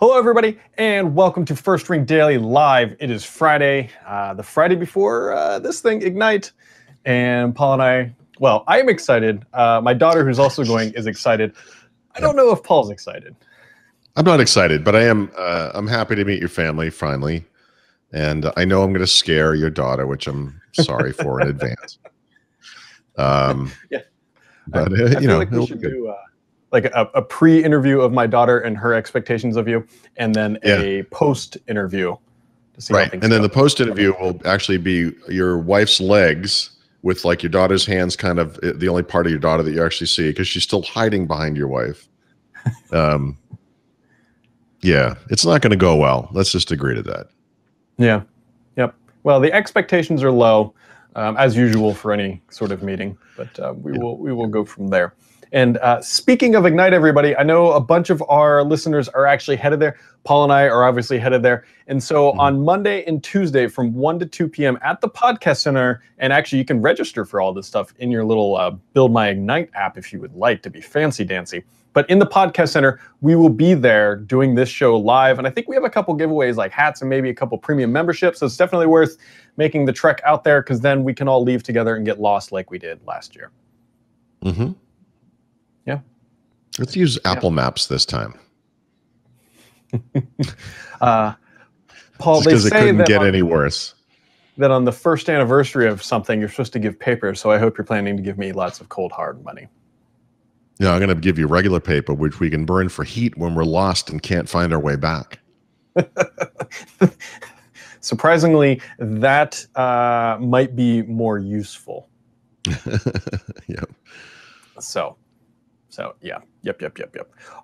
Hello, everybody, and welcome to First Ring Daily Live. It is Friday, the Friday before this thing, Ignite. And Paul and I am excited. My daughter, who's also going, is excited. I don't know if Paul's excited. I'm not excited, but I am. I'm happy to meet your family finally. And I know I'm going to scare your daughter, which I'm sorry for in advance. Yeah. But, I feel like we should do like a pre-interview of my daughter and her expectations of you, and then a post-interview to see how things and then go. the post-interview will actually be your wife's legs with like your daughter's hands, kind of the only part of your daughter that you actually see because she's still hiding behind your wife. Yeah, it's not going to go well. Let's just agree to that. Yeah. Yep. Well, the expectations are low, as usual for any sort of meeting, but we will go from there. And speaking of Ignite, everybody, I know a bunch of our listeners are actually headed there. Paul and I are obviously headed there. And so on Monday and Tuesday from 1 to 2 p.m. at the Podcast Center, and actually you can register for all this stuff in your little Build My Ignite app if you would like to be fancy-dancy. But in the Podcast Center, we will be there doing this show live. And I think we have a couple giveaways like hats and maybe a couple premium memberships. So it's definitely worth making the trek out there because then we can all leave together and get lost like we did last year. Mm-hmm. Yeah. Let's use Apple Maps this time. Paul, they say it couldn't get any worse. That on the first anniversary of something, you're supposed to give paper. So I hope you're planning to give me lots of cold, hard money. Yeah, I'm going to give you regular paper, which we can burn for heat when we're lost and can't find our way back. Surprisingly, that might be more useful. Yeah. So yeah. Yep.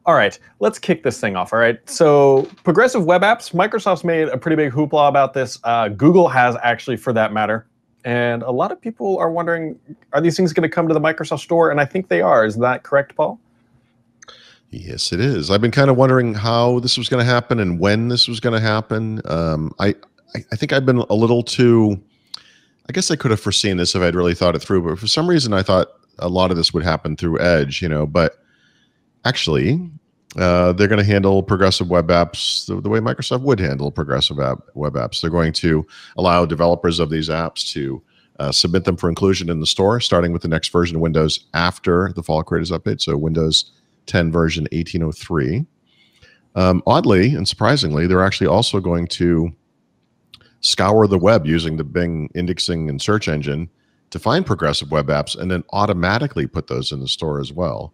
All right, let's kick this thing off. All right. So progressive web apps, Microsoft's made a pretty big hoopla about this. Google has actually, for that matter. And a lot of people are wondering, are these things going to come to the Microsoft Store? And I think they are. Is that correct, Paul? Yes, it is. I've been kind of wondering how this was going to happen and when this was going to happen. I think I've been a little too, I guess I could have foreseen this if I'd really thought it through, but for some reason I thought a lot of this would happen through Edge, but actually they're going to handle progressive web apps the way Microsoft would handle progressive web apps. They're going to allow developers of these apps to submit them for inclusion in the store, starting with the next version of Windows after the Fall Creators Update, so Windows 10 version 1803. Oddly and surprisingly, they're actually also going to scour the web using the Bing indexing and search engine to find progressive web apps and then automatically put those in the store as well.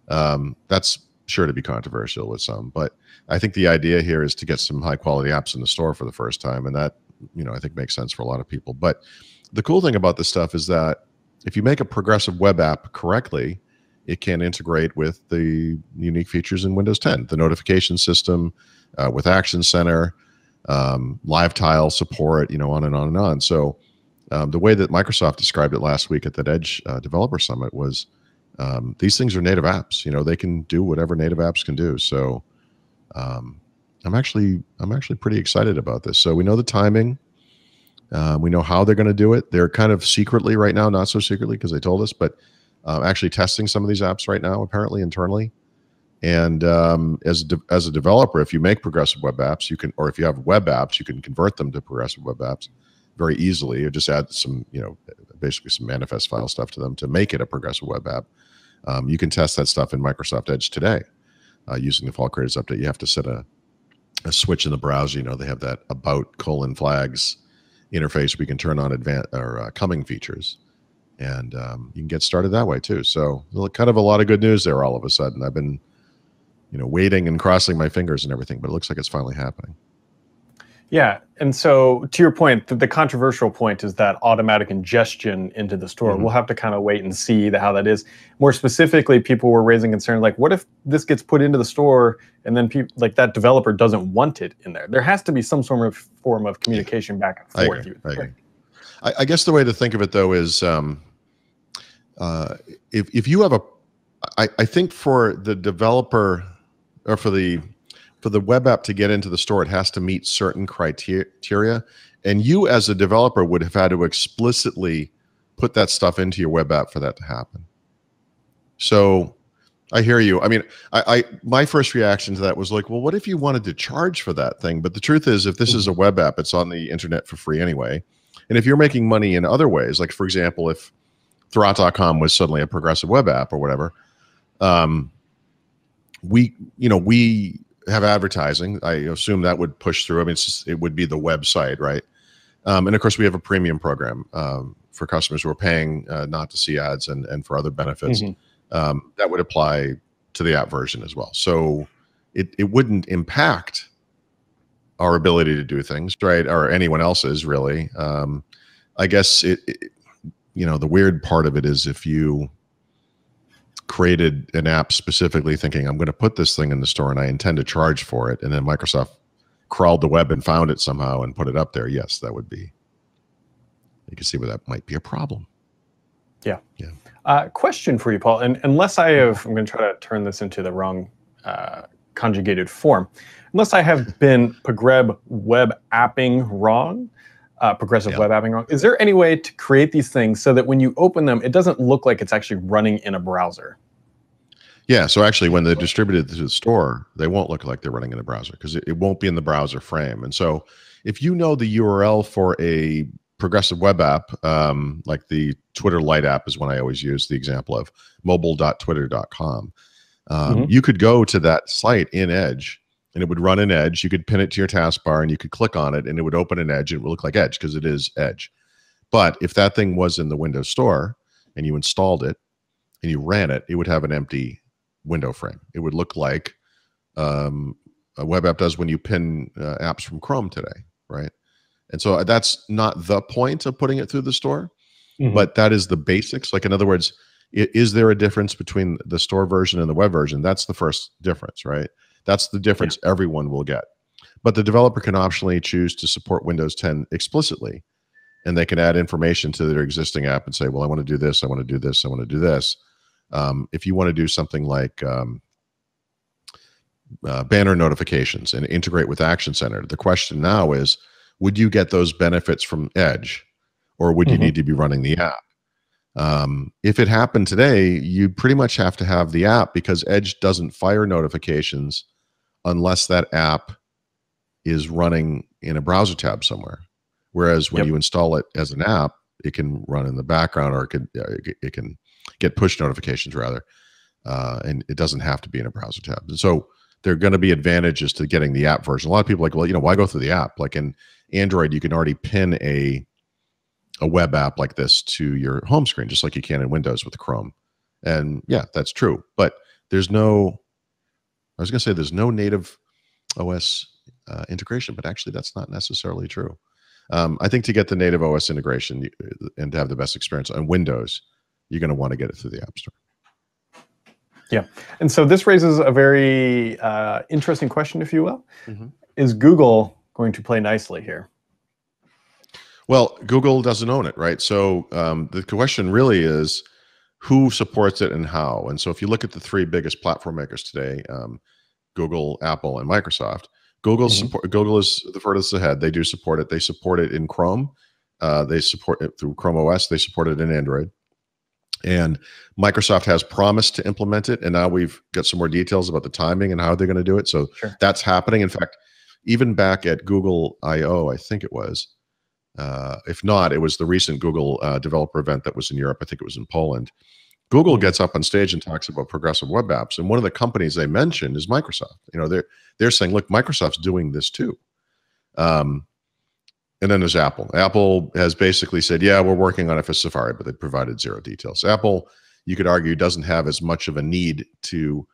That's sure to be controversial with some, but I think the idea here is to get some high quality apps in the store for the first time. And that, I think makes sense for a lot of people. But the cool thing about this stuff is that if you make a progressive web app correctly, it can integrate with the unique features in Windows 10, the notification system with Action Center, live tile support, on and on and on. So the way that Microsoft described it last week at that Edge Developer Summit was these things are native apps. They can do whatever native apps can do. So I'm actually pretty excited about this. So we know the timing. We know how they're going to do it. They're kind of secretly right now, not so secretly because they told us, but actually testing some of these apps right now, apparently internally. And as a developer, if you make progressive web apps, you can, or if you have web apps, you can convert them to progressive web apps very easily. You just add some, basically some manifest file stuff to them to make it a progressive web app. You can test that stuff in Microsoft Edge today using the Fall Creators Update. You have to set a switch in the browser. They have that about : flags interface. We can turn on advanced or coming features, and you can get started that way too. So kind of a lot of good news there all of a sudden. I've been, waiting and crossing my fingers and everything, but it looks like it's finally happening. Yeah, and so to your point, the controversial point is that automatic ingestion into the store. We'll have to kind of wait and see how that is. More specifically, people were raising concern, like, what if this gets put into the store and then people, like that developer doesn't want it in there? There has to be some sort of form of communication back and forth. I agree. I guess the way to think of it, though, is if you have I think for the developer or for the web app to get into the store, it has to meet certain criteria. And you as a developer would have had to explicitly put that stuff into your web app for that to happen. So I hear you. I mean, my first reaction to that was like, well, what if you wanted to charge for that thing? But the truth is, if this is a web app, it's on the internet for free anyway. And if you're making money in other ways, like for example, if Thurrott.com was suddenly a progressive web app or whatever, we have advertising. I assume that would push through. I mean, it would be the website, right? And of course, we have a premium program for customers who are paying not to see ads and for other benefits. That would apply to the app version as well. So it wouldn't impact our ability to do things, right? Or anyone else's, really. I guess the weird part of it is if you created an app specifically thinking, I'm going to put this thing in the store and I intend to charge for it, and then Microsoft crawled the web and found it somehow and put it up there, yes, that would be, you can see where that might be a problem. Yeah. Question for you, Paul, and unless I'm going to try to turn this into the wrong conjugated form. Unless I have been progressive web apping wrong, is there any way to create these things so that when you open them, it doesn't look like it's actually running in a browser? Yeah, so actually when they're distributed to the store, they won't look like they're running in a browser because it won't be in the browser frame. And so if you know the URL for a progressive web app, like the Twitter Lite app is one I always use the example of, mobile.twitter.com. You could go to that site in Edge and it would run in Edge. You could pin it to your taskbar and you could click on it and it would open in Edge and it would look like Edge because it is Edge. But if that thing was in the Windows Store and you installed it and you ran it, it would have an empty window frame. It would look like a web app does when you pin apps from Chrome today, right? And so that's not the point of putting it through the store, but that is the basics. Like, in other words, is there a difference between the store version and the web version? That's the first difference, right? That's the difference everyone will get. But the developer can optionally choose to support Windows 10 explicitly, and they can add information to their existing app and say, well, I want to do this, I want to do this, I want to do this. If you want to do something like banner notifications and integrate with Action Center, the question now is, would you get those benefits from Edge, or would you need to be running the app? If it happened today, you pretty much have to have the app because Edge doesn't fire notifications unless that app is running in a browser tab somewhere. Whereas when you install it as an app, it can run in the background, or it can get push notifications rather, and it doesn't have to be in a browser tab. And so there are going to be advantages to getting the app version. A lot of people are like, well, why go through the app? Like in Android, you can already pin a web app like this to your home screen, just like you can in Windows with Chrome. And yeah, that's true. But there's no native OS integration, but actually that's not necessarily true. I think to get the native OS integration and to have the best experience on Windows, you're going to want to get it through the App Store. Yeah. And so this raises a very interesting question, if you will. Is Google going to play nicely here? Well, Google doesn't own it, right? So the question really is who supports it and how. And so if you look at the three biggest platform makers today, Google, Apple, and Microsoft, Google is the furthest ahead. They do support it. They support it in Chrome. They support it through Chrome OS. They support it in Android. And Microsoft has promised to implement it. And now we've got some more details about the timing and how they're going to do it. So that's happening. In fact, even back at Google I/O, I think it was, if not, it was the recent Google developer event that was in Europe. I think it was in Poland. Google gets up on stage and talks about progressive web apps. And one of the companies they mentioned is Microsoft. They're saying, look, Microsoft's doing this too. And then there's Apple. Apple has basically said, yeah, we're working on it for Safari, but they provided zero details. Apple, you could argue, doesn't have as much of a need to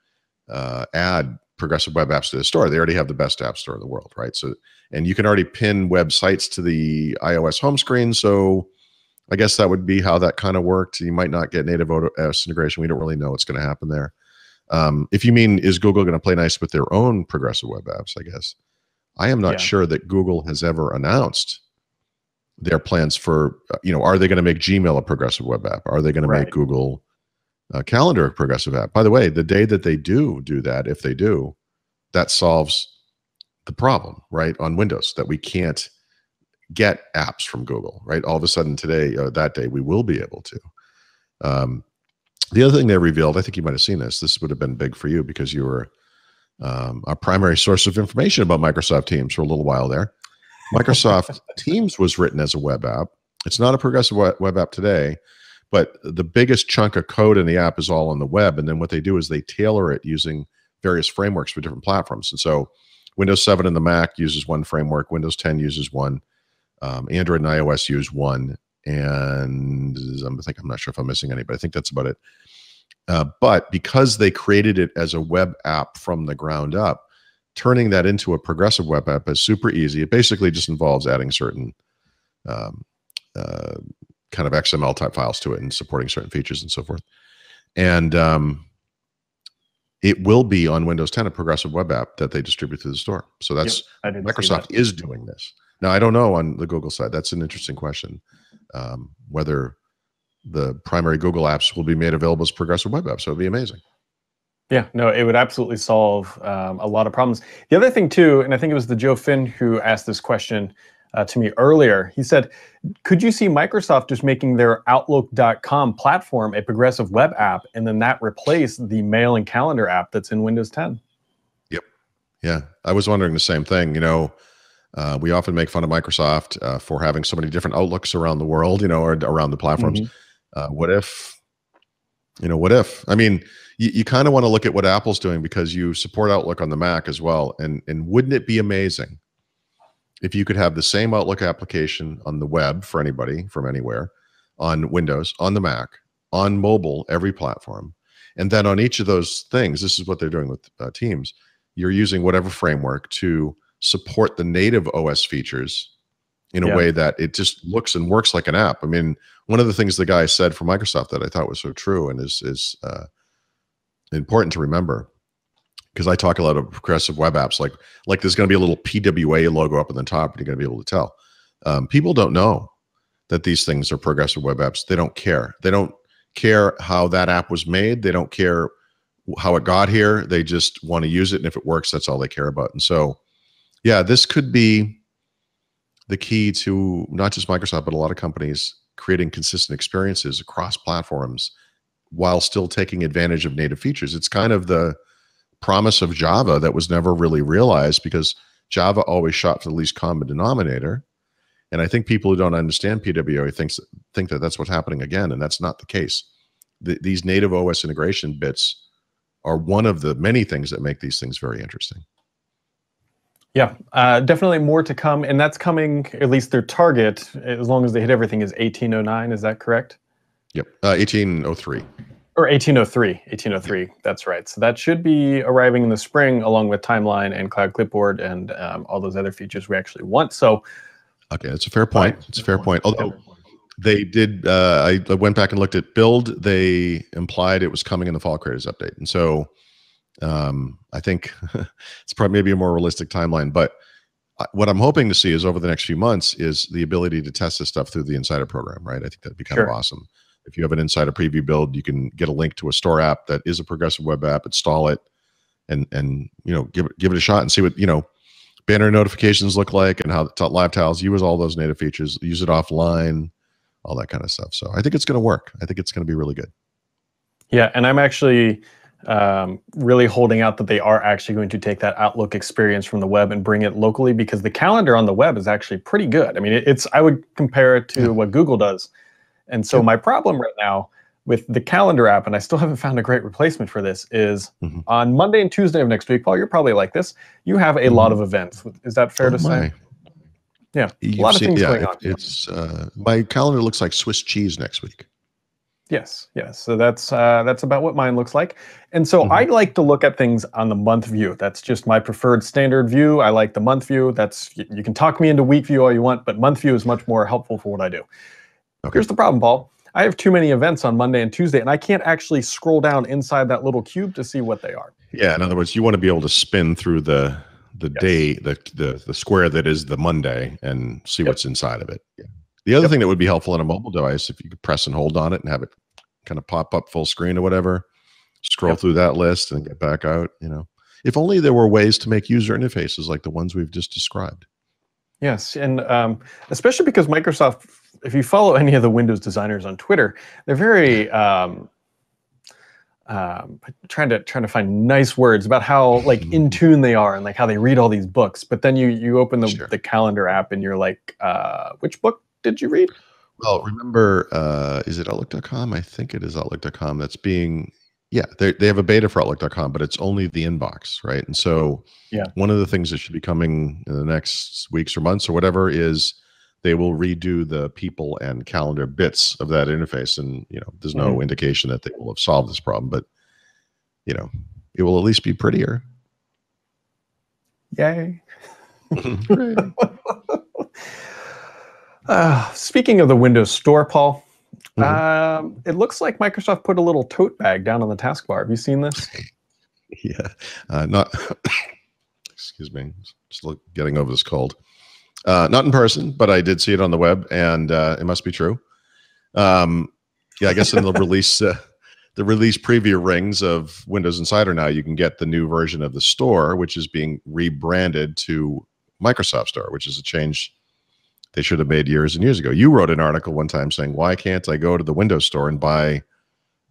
add progressive web apps to the store. They already have the best app store in the world, right? So, and you can already pin websites to the iOS home screen. So I guess that would be how that kind of worked. You might not get native OS integration. We don't really know what's going to happen there. If you mean, is Google going to play nice with their own progressive web apps, I guess. I am not sure that Google has ever announced their plans for, are they going to make Gmail a progressive web app? Are they going to make Google Calendar a progressive app? By the way, the day that they do that, if they do, that solves the problem, right, on Windows, that we can't get apps from Google, right? All of a sudden today, that day, we will be able to. The other thing they revealed, I think you might have seen this. This would have been big for you because you were our primary source of information about Microsoft Teams for a little while there. Microsoft Teams was written as a web app. It's not a progressive web app today, but the biggest chunk of code in the app is all on the web. And then what they do is they tailor it using various frameworks for different platforms. And so Windows 7 and the Mac uses one framework. Windows 10 uses one. Android and iOS use one. And I'm not sure if I'm missing any, but I think that's about it. But because they created it as a web app from the ground up, turning that into a progressive web app is super easy. It basically just involves adding certain kind of XML type files to it and supporting certain features and so forth. And it will be on Windows 10 a progressive web app that they distribute through the store. So that's Microsoft is doing this. Now, I don't know on the Google side. That's an interesting question. Whether the primary Google apps will be made available as progressive web apps. So it'd be amazing. Yeah, no, it would absolutely solve a lot of problems. The other thing too, and I think it was the Joe Finn who asked this question to me earlier. He said, could you see Microsoft just making their Outlook.com platform a progressive web app, and then that replace the mail and calendar app that's in Windows 10? Yep. Yeah, I was wondering the same thing. You know, we often make fun of Microsoft for having so many different Outlooks around the world, you know, or around the platforms. What if, I mean, you kind of want to look at what Apple's doing because you support Outlook on the Mac as well. And wouldn't it be amazing if you could have the same Outlook application on the web for anybody from anywhere, on Windows, on the Mac, on mobile, every platform. And then on each of those things, this is what they're doing with Teams, you're using whatever framework to support the native OS features in a way that it just looks and works like an app. I mean, one of the things the guy said from Microsoft that I thought was so true and is important to remember, because I talk a lot of progressive web apps, like there's going to be a little PWA logo up in the top, and you're going to be able to tell. People don't know that these things are progressive web apps. They don't care. They don't care how that app was made. They don't care how it got here. They just want to use it, and if it works, that's all they care about. And so, yeah, this could be the key to not just Microsoft, but a lot of companies creating consistent experiences across platforms while still taking advantage of native features. It's kind of the promise of Java that was never really realized, because Java always shot for the least common denominator. And I think people who don't understand PWA think that that's what's happening again, and that's not the case. These native OS integration bits are one of the many things that make these things very interesting. Yeah, definitely more to come, and that's coming, at least their target, as long as they hit everything, is 1809. Is that correct? Yep, 1803. Or 1803, 1803, yep. That's right. So that should be arriving in the spring, along with Timeline and Cloud Clipboard and all those other features we actually want. So, okay, that's a fair point. It's a fair point. Although they did, I went back and looked at build. They implied it was coming in the Fall Creators Update, and so I think it's probably maybe a more realistic timeline. But what I'm hoping to see is over the next few months is the ability to test this stuff through the Insider program, right? I think that'd be kind of awesome. If you have an Insider preview build, you can get a link to a store app that is a progressive web app, install it, and give it a shot and see what banner notifications look like, and how live tiles use all those native features, use it offline, all that kind of stuff. So I think it's going to work. I think it's going to be really good. Yeah, and I'm actually really holding out that they are actually going to take that Outlook experience from the web and bring it locally, because the calendar on the web is actually pretty good. I mean, I would compare it to what Google does. And so my problem right now with the calendar app, and I still haven't found a great replacement for this, is on Monday and Tuesday of next week, Paul, you're probably like this, you have a lot of events. Is that fair to say? Yeah, a lot of things going on. It's my calendar looks like Swiss cheese next week. Yes. So that's about what mine looks like. And so I like to look at things on the month view. That's just my preferred standard view. I like the month view. You can talk me into week view all you want, but month view is much more helpful for what I do. Okay. Here's the problem, Paul. I have too many events on Monday and Tuesday, and I can't actually scroll down inside that little cube to see what they are. Yeah, in other words, you want to be able to spin through the day, the square that is the Monday, and see what's inside of it. Yeah. The other thing that would be helpful on a mobile device, if you could press and hold on it and have it kind of pop up full screen or whatever, scroll through that list and get back out. If only there were ways to make user interfaces like the ones we've just described. Yes, and especially because Microsoft, if you follow any of the Windows designers on Twitter, they're very trying to find nice words about how like in tune they are and like how they read all these books. But then you open the calendar app and you're like, which book did you read? Well, remember, is it Outlook.com? I think it is Outlook.com. That's being, yeah, they have a beta for Outlook.com, but it's only the inbox, right? And so one of the things that should be coming in the next weeks or months or whatever is they will redo the people and calendar bits of that interface. And, there's no indication that they will have solved this problem, but, it will at least be prettier. Yay. Speaking of the Windows Store, Paul, it looks like Microsoft put a little tote bag down on the taskbar. Have you seen this? Yeah. Not, excuse me, just getting over this cold. Not in person, but I did see it on the web, and it must be true. I guess in the release preview rings of Windows Insider now, you can get the new version of the store, which is being rebranded to Microsoft Store, which is a change they should have made years and years ago. You wrote an article one time saying, why can't I go to the Windows Store and buy,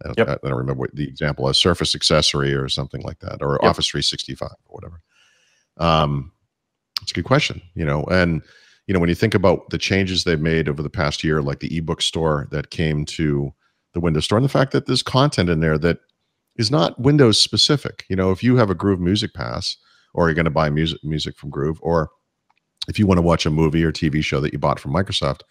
I don't remember what the example, a Surface accessory or something like that, or Office 365 or whatever. It's a good question, and, when you think about the changes they've made over the past year, like the ebook store that came to the Windows Store, and the fact that there's content in there that is not Windows specific. If you have a Groove Music Pass, or you're going to buy music from Groove, or if you want to watch a movie or TV show that you bought from Microsoft,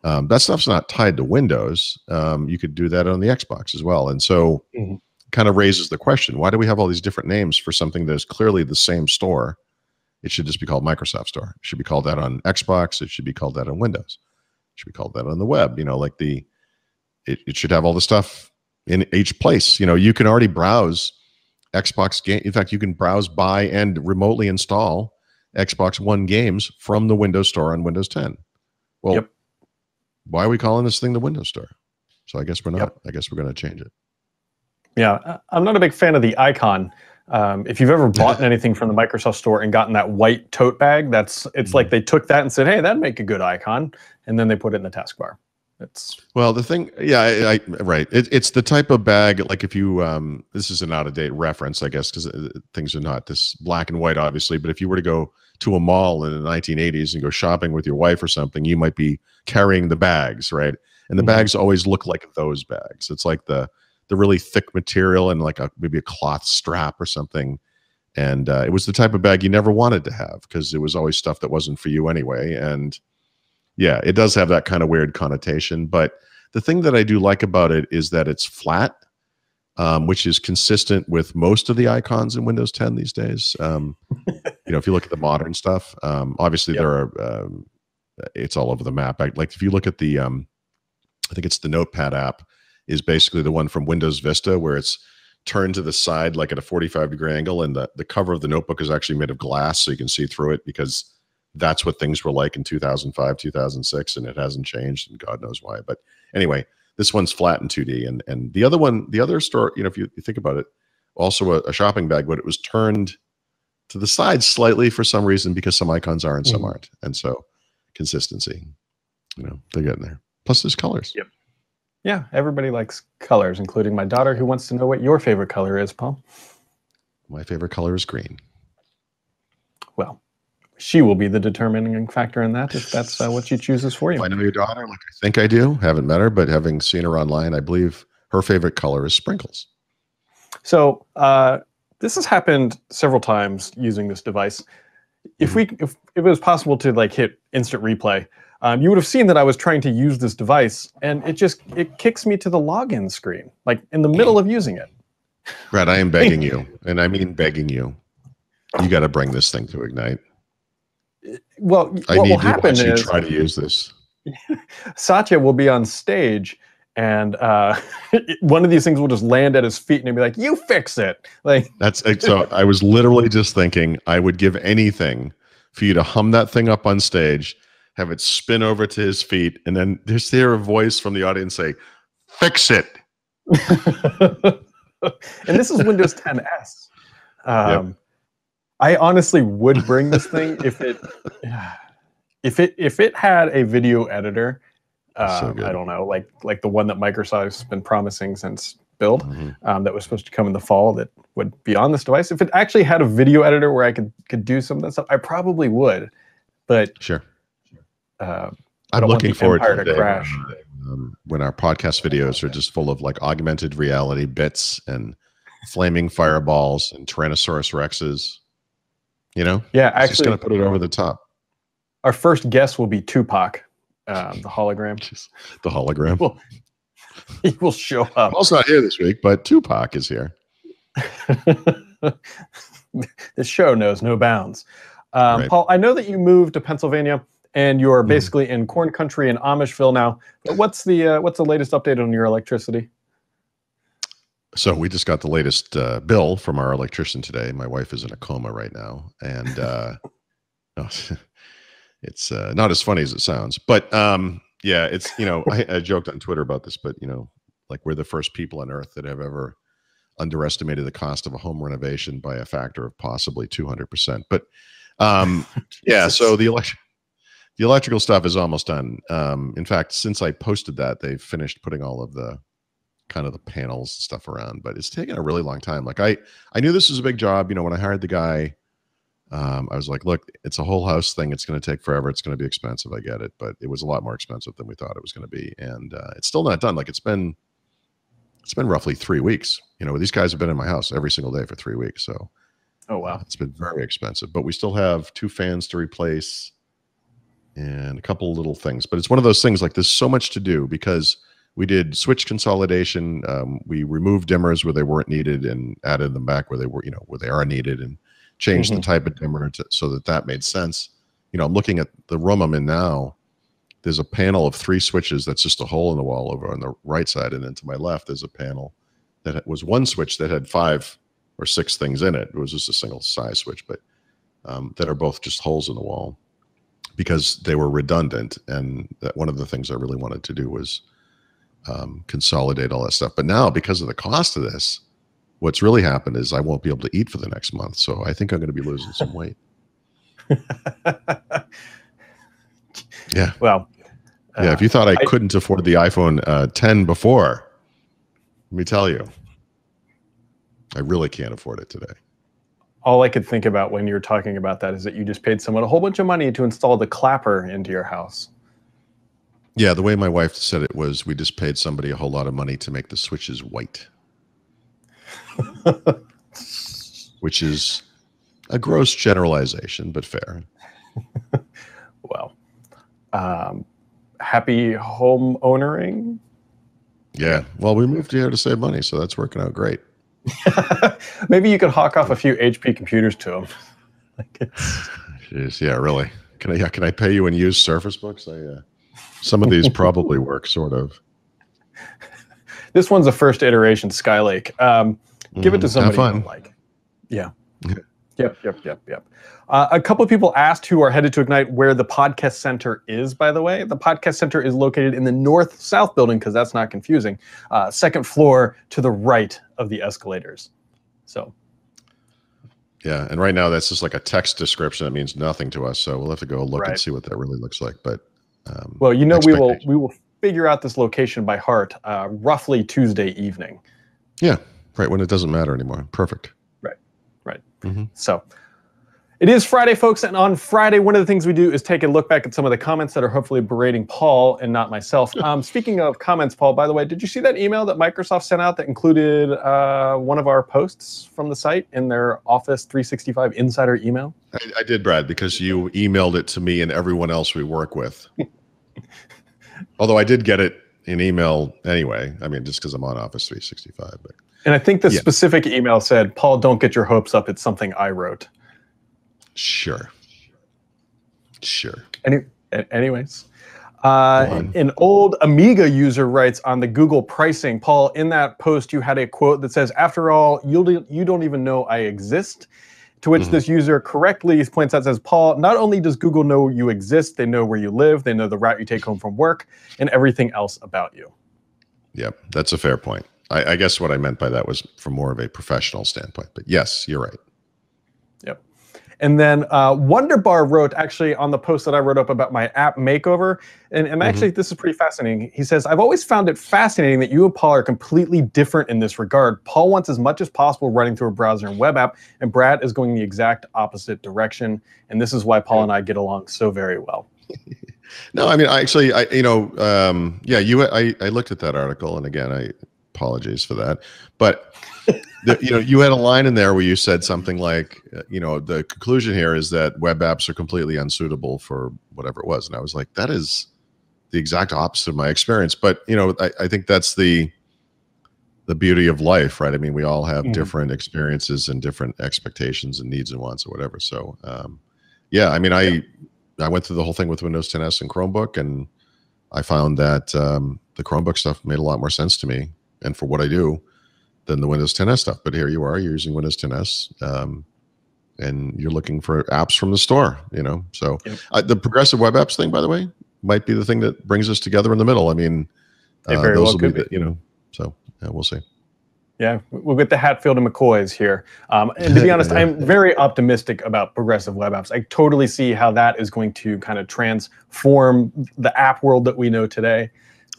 that stuff's not tied to Windows. You could do that on the Xbox as well. And so kind of raises the question, why do we have all these different names for something that is clearly the same store? It should just be called Microsoft Store. It should be called that on Xbox. It should be called that on Windows. It should be called that on the web. It should have all the stuff in each place. You can already browse Xbox game. In fact, you can browse, buy, and remotely install Xbox One games from the Windows Store on Windows 10. Well, why are we calling this thing the Windows Store? So I guess we're not. I guess we're going to change it. Yeah, I'm not a big fan of the icon. If you've ever bought anything from the Microsoft Store and gotten that white tote bag, it's like they took that and said, hey, that'd make a good icon. And then they put it in the taskbar. Well, the thing, right. It's the type of bag, like if you, this is an out-of-date reference, I guess, because things are not this black and white, obviously. But if you were to go to a mall in the 1980s and go shopping with your wife or something, you might be carrying the bags, right? And the bags always look like those bags. It's like the really thick material and like maybe a cloth strap or something. And it was the type of bag you never wanted to have because it was always stuff that wasn't for you anyway. And yeah, it does have that kind of weird connotation. But the thing that I do like about it is that it's flat, which is consistent with most of the icons in Windows 10 these days. If you look at the modern stuff, obviously there are, it's all over the map. Like if you look at the, I think it's the Notepad app, is basically the one from Windows Vista where it's turned to the side like at a 45-degree angle, and the cover of the notebook is actually made of glass so you can see through it, because that's what things were like in 2005, 2006, and it hasn't changed, and God knows why. But anyway, this one's flat in 2D, and the other one, the other store, if you think about it, also a shopping bag, but it was turned to the side slightly for some reason because some icons are and some aren't, and so consistency, they're getting there. Plus, there's colors. Yep. Yeah, everybody likes colors, including my daughter, who wants to know what your favorite color is, Paul. My favorite color is green. Well, she will be the determining factor in that, if that's what she chooses for you. I know your daughter, like I think I do. Haven't met her, but having seen her online, I believe her favorite color is sprinkles. So this has happened several times using this device. If it was possible to like hit instant replay, you would have seen that I was trying to use this device, and it kicks me to the login screen, like in the middle of using it. Brad, I am begging you, and I mean begging you. You got to bring this thing to Ignite. Well, I what need will to happen watch you is try to use this. Satya will be on stage, and one of these things will just land at his feet, and he'll be like, "You fix it!" Like that's so. I was literally just thinking I would give anything for you to hum that thing up on stage, have it spin over to his feet, and then just hear a voice from the audience say, "Fix it." And this is Windows 10s. I honestly would bring this thing if it had a video editor. So I don't know, like the one that Microsoft's been promising since build that was supposed to come in the fall that would be on this device. If it actually had a video editor where I could do some of that stuff, I probably would. But sure, I'm looking forward to the day crash. when our podcast videos are just full of like augmented reality bits and flaming fireballs and Tyrannosaurus Rexes. You know, yeah, it's just going to put it over the top. Our first guest will be Tupac, the hologram. The hologram. He will show up. Paul's not here this week, but Tupac is here. This show knows no bounds. Right. Paul, I know that you moved to Pennsylvania and you're basically in corn country in Amishville now. But what's the latest update on your electricity? So we just got the latest bill from our electrician today. My wife is in a coma right now, and it's not as funny as it sounds. But yeah, it's, you know, I joked on Twitter about this, but, you know, like we're the first people on earth that have ever underestimated the cost of a home renovation by a factor of possibly 200%. But yeah, so the electrical stuff is almost done. In fact, since I posted that, they've finished putting all of the kind of the panels and stuff around, but it's taken a really long time. Like I knew this was a big job. You know, when I hired the guy, I was like, look, it's a whole house thing. It's going to take forever. It's going to be expensive. I get it, but it was a lot more expensive than we thought it was going to be. And it's still not done. Like it's been roughly 3 weeks. You know, these guys have been in my house every single day for 3 weeks. So, oh wow, it's been very expensive. But we still have 2 fans to replace and a couple of little things. But it's one of those things like there's so much to do because we did switch consolidation. We removed dimmers where they weren't needed and added them back where they were, you know, where they are needed, and changed the type of dimmer so that made sense. You know, I'm looking at the room I'm in now. There's a panel of 3 switches that's just a hole in the wall over on the right side, and then to my left there's a panel that was 1 switch that had 5 or 6 things in it. It was just a single size switch, but that are both just holes in the wall because they were redundant. And that one of the things I really wanted to do was consolidate all that stuff. But now, because of the cost of this, what's really happened is I won't be able to eat for the next month. So I think I'm going to be losing some weight. Yeah. Well, yeah. If you thought I couldn't afford the iPhone 10 before, let me tell you, I really can't afford it today. All I could think about when you're talking about that is that you just paid someone a whole bunch of money to install the clapper into your house. Yeah, the way my wife said it was, we just paid somebody a whole lot of money to make the switches white. Which is a gross generalization, but fair. Well, happy home owning. Yeah, well, we moved here to save money, so that's working out great. Maybe you could hawk off a few HP computers to them. Jeez, yeah, really. Can I pay you in used Surface Books? Some of these probably work, sort of. This one's a first iteration Skylake. Give it to somebody you don't like. Yeah. Yep. A couple of people asked who are headed to Ignite where the podcast center is, by the way. The podcast center is located in the north-south building, because that's not confusing. 2nd floor to the right of the escalators. So. Yeah, and right now that's just like a text description that means nothing to us. So we'll have to go look and see what that really looks like. But well, you know, we will figure out this location by heart roughly Tuesday evening. Yeah, right, when it doesn't matter anymore. Perfect. Right. So it is Friday, folks, and on Friday, one of the things we do is take a look back at some of the comments that are hopefully berating Paul and not myself. Speaking of comments, Paul, by the way, did you see that email that Microsoft sent out that included one of our posts from the site in their Office 365 Insider email? I did, Brad, because you emailed it to me and everyone else we work with. Although I did get it in email anyway. I mean, just because I'm on Office 365. But. And I think the specific email said, Paul, don't get your hopes up. It's something I wrote. Sure. Anyways, an old Amiga user writes on the Google pricing, Paul, in that post, you had a quote that says, after all, you don't even know I exist. To which this user correctly points out, says, Paul, not only does Google know you exist, they know where you live, they know the route you take home from work, and everything else about you. Yep, that's a fair point. I guess what I meant by that was from more of a professional standpoint. But yes, you're right. Yep. And then Wonderbar wrote actually on the post that I wrote up about my app makeover. And actually, this is pretty fascinating. He says, I've always found it fascinating that you and Paul are completely different in this regard. Paul wants as much as possible running through a browser and web app, and Brad is going the exact opposite direction. And this is why Paul and I get along so very well. No, I mean, I looked at that article, and again, I apologize for that, but you had a line in there where you said something like, the conclusion here is that web apps are completely unsuitable for whatever it was, and I was like, that is the exact opposite of my experience. But I think that's the beauty of life, right? I mean, we all have different experiences and different expectations and needs and wants or whatever. So, I mean, I went through the whole thing with Windows 10s and Chromebook, and I found that the Chromebook stuff made a lot more sense to me and for what I do than the Windows 10s stuff. But here you are, you're using Windows 10s, and you're looking for apps from the store, So the progressive web apps thing, by the way, might be the thing that brings us together in the middle. I mean, those will be, so we'll see. Yeah, we'll get the Hatfield and McCoys here. And to be honest, I'm very optimistic about progressive web apps. I totally see how that is going to kind of transform the app world that we know today.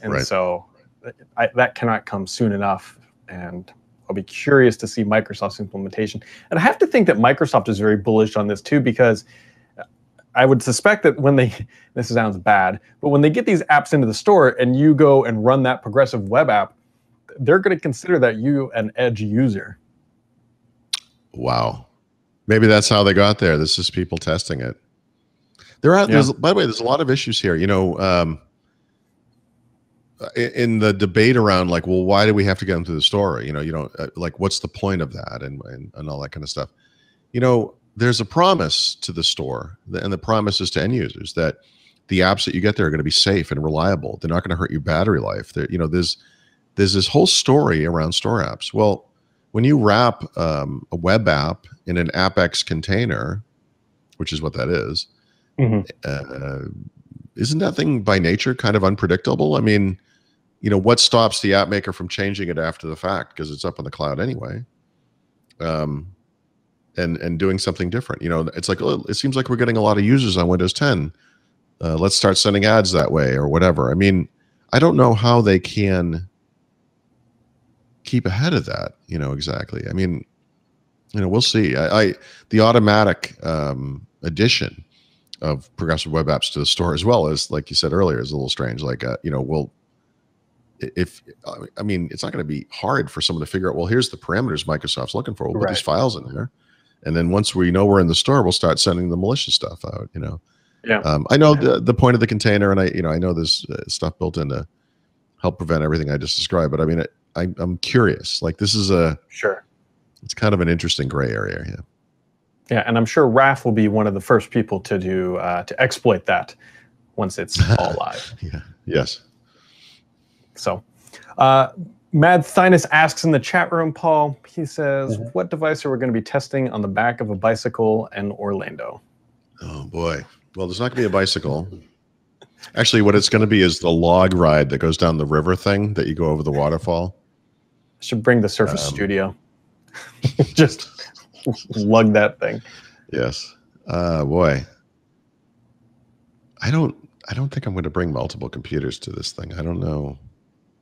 And so that cannot come soon enough. And I'll be curious to see Microsoft's implementation. And I have to think that Microsoft is very bullish on this too, because I would suspect that when this sounds bad, but when they get these apps into the store and you go and run that progressive web app, they're going to consider that you an Edge user. Wow. Maybe that's how they got there. This is people testing it. By the way, there's a lot of issues here. In the debate around like, well, why do we have to get them to the store? You don't like, what's the point of that and all that kind of stuff. There's a promise to the store, and the promise is to end users that the apps that you get there are going to be safe and reliable. They're not going to hurt your battery life. There's this whole story around store apps. Well, when you wrap a web app in an AppX container, which is what that is, isn't that thing by nature kind of unpredictable? I mean, what stops the app maker from changing it after the fact because it's up on the cloud anyway, and doing something different? It's like, it seems like we're getting a lot of users on Windows 10. Let's start sending ads that way or whatever. I mean, I don't know how they can keep ahead of that, exactly. I mean, we'll see. The automatic addition of progressive web apps to the store, as well as, like you said earlier, is a little strange. Like, it's not going to be hard for someone to figure out, well, here's the parameters Microsoft's looking for. We'll put these files in there. And then once we know we're in the store, we'll start sending the malicious stuff out, Yeah. I know the point of the container, and I know there's stuff built in to help prevent everything I just described, but I mean, I'm curious. Like, this is it's kind of an interesting gray area. Yeah. Yeah, and I'm sure RAF will be one of the first people to do to exploit that once it's all live. Yeah. Yes. So, Mad Thinus asks in the chat room, Paul. He says, "What device are we going to be testing on the back of a bicycle in Orlando?" Oh boy. Well, there's not going to be a bicycle. Actually, what it's going to be is the log ride that goes down the river thing that you go over the waterfall. Should bring the Surface Studio. Just lug that thing. Yes. Boy. I don't think I'm going to bring multiple computers to this thing. I don't know.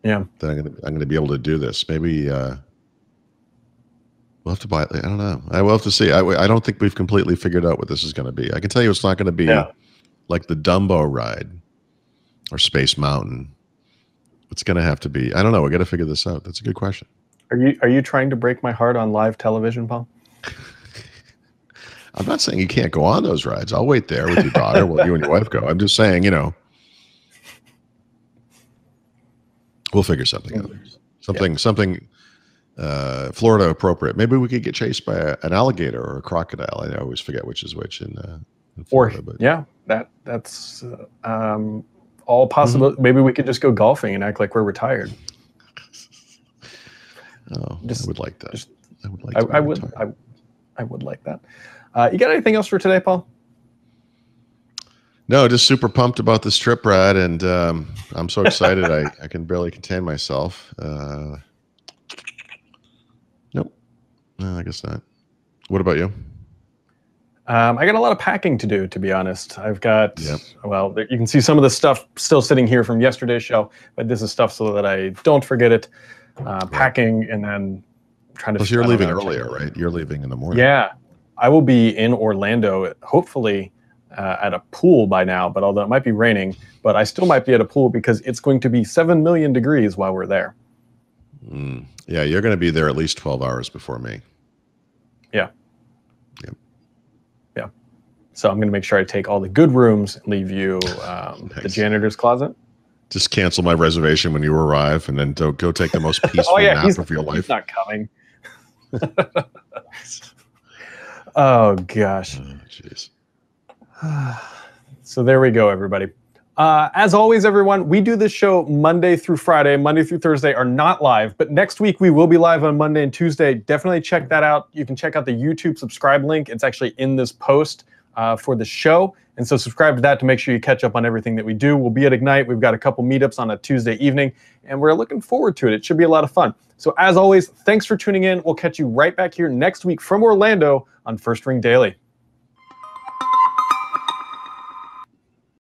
Yeah. That I'm going to be able to do this. Maybe we'll have to buy it. I don't know. I will have to see. I don't think we've completely figured out what this is going to be. I can tell you it's not going to be like the Dumbo ride or Space Mountain. It's going to have to be, I don't know. We got to figure this out. That's a good question. Are you trying to break my heart on live television, Paul? I'm not saying you can't go on those rides. I'll wait there with your daughter while you and your wife go. I'm just saying, we'll figure something out. Something Florida appropriate. Maybe we could get chased by an alligator or a crocodile. I always forget which is which in Florida. That's all possible. Maybe we could just go golfing and act like we're retired. Oh, I would like that. I would like that. You got anything else for today, Paul? No, just super pumped about this trip, Brad, and I'm so excited I can barely contain myself. Nope. No, I guess not. What about you? I got a lot of packing to do, to be honest. I've got, Yep. well, you can see some of the stuff still sitting here from yesterday's show, but this is stuff so that I don't forget it. Packing and then trying to. Plus, you're leaving earlier, right? You're leaving in the morning. Yeah, I will be in Orlando, hopefully at a pool by now, but although it might be raining, but I still might be at a pool because it's going to be 7 million degrees while we're there. Yeah, you're going to be there at least 12 hours before me. Yeah. Yep. Yeah. So I'm going to make sure I take all the good rooms and leave you the janitor's closet. Just cancel my reservation when you arrive, and then go take the most peaceful nap of your life. He's not coming. Oh, gosh. Oh, jeez. So there we go, everybody. As always, everyone, we do this show Monday through Friday. Monday through Thursday are not live, but next week we will be live on Monday and Tuesday. Definitely check that out. You can check out the YouTube subscribe link. It's actually in this post for the show. And so subscribe to that to make sure you catch up on everything that we do. We'll be at Ignite. We've got a couple meetups on a Tuesday evening, and we're looking forward to it. It should be a lot of fun. So as always, thanks for tuning in. We'll catch you right back here next week from Orlando on First Ring Daily.